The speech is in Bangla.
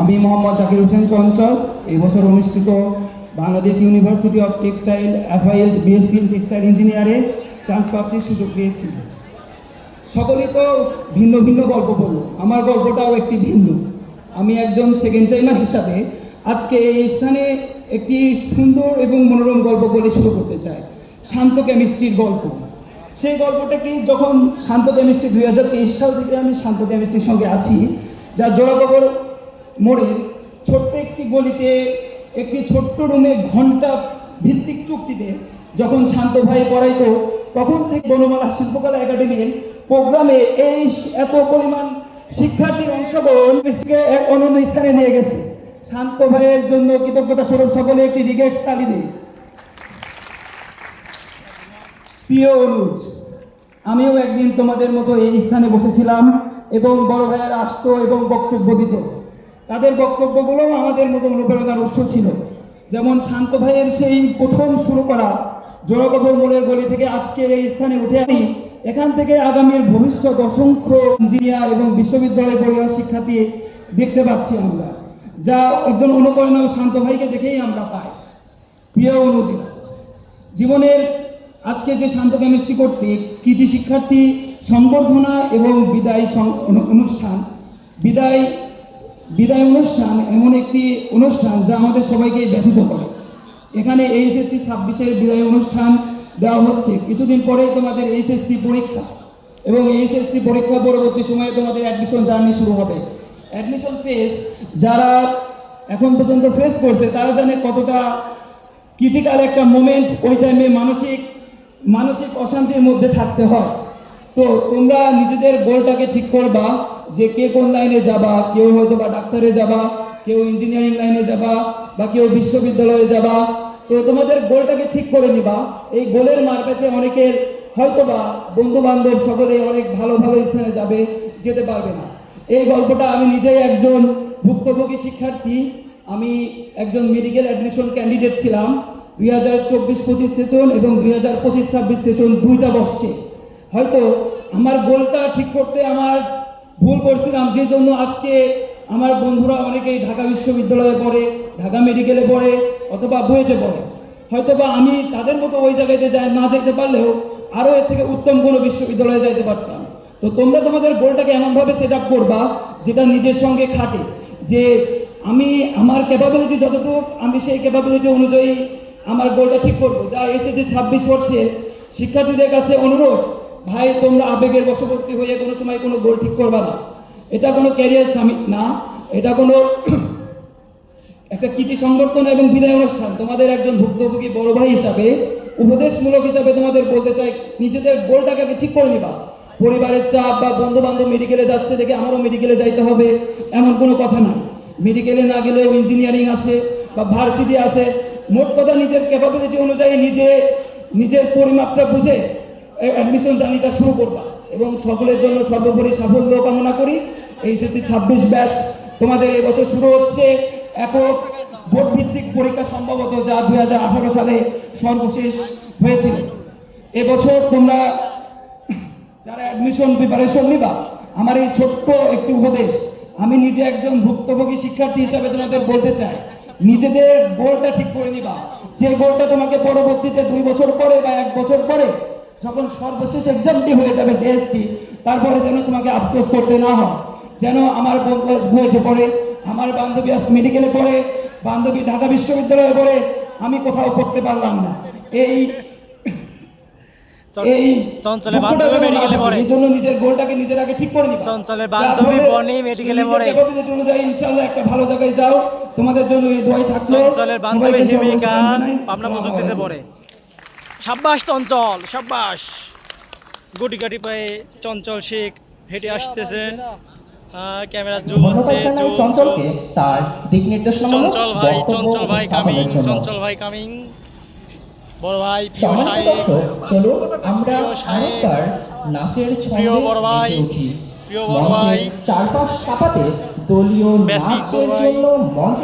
আমি মোহাম্মদ জাকির হোসেন চঞ্চল এই বছর অনুষ্ঠিত Bangladesh university of textile applied BSc in textile ইঞ্জিনিয়ারে চান্স প্রাপ্তির সুযোগ পেয়েছি। সকলেই তো ভিন্ন ভিন্ন গল্প বলব, আমার গল্পটাও একটি ভিন্ন। আমি একজন সেকেন্ড টাইমার হিসাবে আজকে এই স্থানে একটি সুন্দর এবং মনোরম গল্প বলে শুরু করতে চাই, শান্ত কেমিস্ট্রির গল্প। সেই গল্পটা কি, যখন শান্ত কেমিস্ট্রি 2023 সাল থেকে আমি শান্ত কেমিস্ট্রির সঙ্গে আছি, যা জোড়াকবর মোড়ের ছোট্ট একটি গলিতে একটি ছোট্ট রুমে ঘণ্টা ভিত্তিক চুক্তিতে যখন শান্ত ভাই পড়াইতো, তখন থেকে বনমালা শিল্পকলা একাডেমির প্রোগ্রামে এই এত পরিমাণ শিক্ষার্থীর অংশগ্রহণ এক অনন্য স্থানে নিয়ে গেছে। শান্ত ভাইয়ের জন্য কৃতজ্ঞতা স্বরূপ সকলে একটি রিগেক্স তালি দিই। প্রিয় অনুজ, আমিও একদিন তোমাদের মতো এই স্থানে বসেছিলাম এবং বড় ভাইয়েরা আসতো এবং বক্তব্য দিত। তাদের বক্তব্যগুলোও আমাদের মতো অনুপ্রেরণার উৎস ছিল। যেমন শান্ত ভাইয়ের সেই প্রথম শুরু করা জোড়াকবর মোড়ের গলি থেকে আজকের এই স্থানে উঠে আমি এখান থেকে আগামীর ভবিষ্যৎ অসংখ্য ইঞ্জিনিয়ার এবং বিশ্ববিদ্যালয় পড়ুয়া শিক্ষার্থী দেখতে পাচ্ছি আমরা, যা একজন অনুপ্রেরণা শান্ত ভাইকে দেখেই আমরা পাই। প্রিয় অনুজীবন, জীবনের আজকে যে শান্ত কেমিস্ট্রি কর্তৃক কৃতি শিক্ষার্থী সংবর্ধনা এবং বিদায় অনুষ্ঠান, বিদায় অনুষ্ঠান এমন একটি অনুষ্ঠান যা আমাদের সবাইকে ব্যথিত করে। এখানে এইচএসসি 26-এর বিদায় অনুষ্ঠান দেওয়া হচ্ছে। কিছুদিন পরেই তোমাদের এইচএসসি পরীক্ষা এবং এইচএসসি পরীক্ষা পরবর্তী সময়ে তোমাদের অ্যাডমিশন জার্নি শুরু হবে। অ্যাডমিশন ফেজ যারা এখন পর্যন্ত ফেস করছে তারা জানে কতটা ক্রিটিক্যাল একটা মোমেন্ট। ওই টাইমে মানসিক অশান্তির মধ্যে থাকতে হয়। তো তোমরা নিজেদের গোলটাকে ঠিক করবা যে কে কোন লাইনে যাবা। কেউ হয়তো বা ডাক্তারে যাবা, কেউ ইঞ্জিনিয়ারিং লাইনে যাবা, বা কেউ বিশ্ববিদ্যালয়ে যাবা। তো তোমাদের গোলটাকে ঠিক করে নিবা। এই গোলের মারপ্যাচে অনেকের হয়তো বা বন্ধু বান্ধব সকলে অনেক ভালো ভালো স্থানে যেতে পারবে না। এই গল্পটা আমি নিজেই একজন ভুক্তভোগী শিক্ষার্থী। আমি একজন মেডিকেল অ্যাডমিশন ক্যান্ডিডেট ছিলাম 2024-25 সেশন এবং 2025-26 সেশন দুইটা বর্ষে। হয়তো আমার গোলটা ঠিক করতে আমার ভুল করছিলাম, যে জন্য আজকে আমার বন্ধুরা অনেকেই ঢাকা বিশ্ববিদ্যালয়ে পড়ে, ঢাকা মেডিকেলে পড়ে, অথবা বুয়েটে পড়ে। হয়তো বা আমি তাদের মতো ওই জায়গাতে না যেতে পারলেও আরও এর থেকে উত্তম কোনো বিশ্ববিদ্যালয়ে যাইতে পারতাম। তো তোমরা তোমাদের গোলটাকে এমনভাবে সেট আপ করবা যেটা নিজের সঙ্গে খাটে, যে আমি আমার ক্যাপাবিলিটি যতটুকু, আমি সেই ক্যাপাবিলিটি অনুযায়ী আমার গোলটা ঠিক করবো। যা এসেছে 26 বর্ষের শিক্ষার্থীদের কাছে অনুরোধ, ভাই তোমরা আবেগের বশবর্তী হয়ে কোনো সময় কোনো গোল ঠিক করবা না। এটা কোনো ক্যারিয়ার সামিট না, এটা কোনো একটা কৃতি সংবর্ধনা এবং বিদায় অনুষ্ঠান। তোমাদের একজন ভুক্তভোগী বড় ভাই হিসাবে, উপদেশমূলক হিসাবে তোমাদের বলতে চাই, নিজেদের গোলটাকে ঠিক করে নিবা। পরিবারের চাপ বা বন্ধু বান্ধব মেডিকেলে যাচ্ছে দেখে আমারও মেডিকেলে যাইতে হবে এমন কোনো কথা না। মেডিকেলে না গেলেও ইঞ্জিনিয়ারিং আছে বা ভার্সিটি আছে। মোট কথা নিজের ক্যাপাবিলিটি অনুযায়ী নিজের পরিমাপটা বুঝে অ্যাডমিশন জার্নিটা শুরু করবা এবং সকলের জন্য সর্বোপরি সাফল্য কামনা করি। এইচএসসি 26 ব্যাচ তোমাদের এবছর শুরু হচ্ছে একক বোর্ড ভিত্তিক পরীক্ষা, সম্ভবত যা 2018 সালে সর্বশেষ হয়েছিল। এবছর তোমরা যারা অ্যাডমিশন প্রিপারেশন নিবা, আমার এই ছোট্ট একটি উপদেশ, আমি নিজে একজন ভুক্তভোগী শিক্ষার্থী হিসাবে তোমাদের বলতে চাই, নিজেদের গোলটা ঠিক করে নিবা। যে গোলটা তোমাকে পরবর্তীতে 2 বছর পরে বা 1 বছর পরে যখন সর্বশেষ এক্সামটি হয়ে যাবে জেএসটি, তারপরে যেন তোমাকে আফসোস করতে না হয়। যেন আমার বন্ধু বুয়েটে পড়ে, আমার বান্ধবী আজ মেডিকেলে পড়ে, বান্ধবী ঢাকা বিশ্ববিদ্যালয়ে পড়ে, আমি কোথাও পড়তে পারলাম না। চঞ্চলের বান্ধবী মেডিকেলে পড়ে, এই জন্য নিজের গোলটাকে নিজের আগে ঠিক করে নিবা। চঞ্চলের বান্ধবী বনি মেডিকেলে পড়ে, ক্যাপাবিলিটি অনুযায়ী ইনশাআল্লাহ একটা ভালো জায়গায় যাও। তোমাদের জন্য এই দোয়াই থাকলো। চঞ্চলের বান্ধবী হিমিকা পাবনা প্রযুক্তিতে পড়ে। সাব্বাস চঞ্চল, সাব্বাস। গুটি গাটি পায়ে চঞ্চল শেখ হেঁটে আসতেছেন। ক্যামেরা জুম হচ্ছে, চঞ্চলকে তার দিক নির্দেশনামূলক চঞ্চল ভাই কামিং, চঞ্চল ভাই কামিং। বড় ভাই প্রিয় সাহেব, চলো আমরা আরেকবার নাচের ছন্দে মেতে উঠি। প্রিয় বড় ভাই চারপাশ কাঁপাতে দলীয় নাচের জন্য মঞ্চে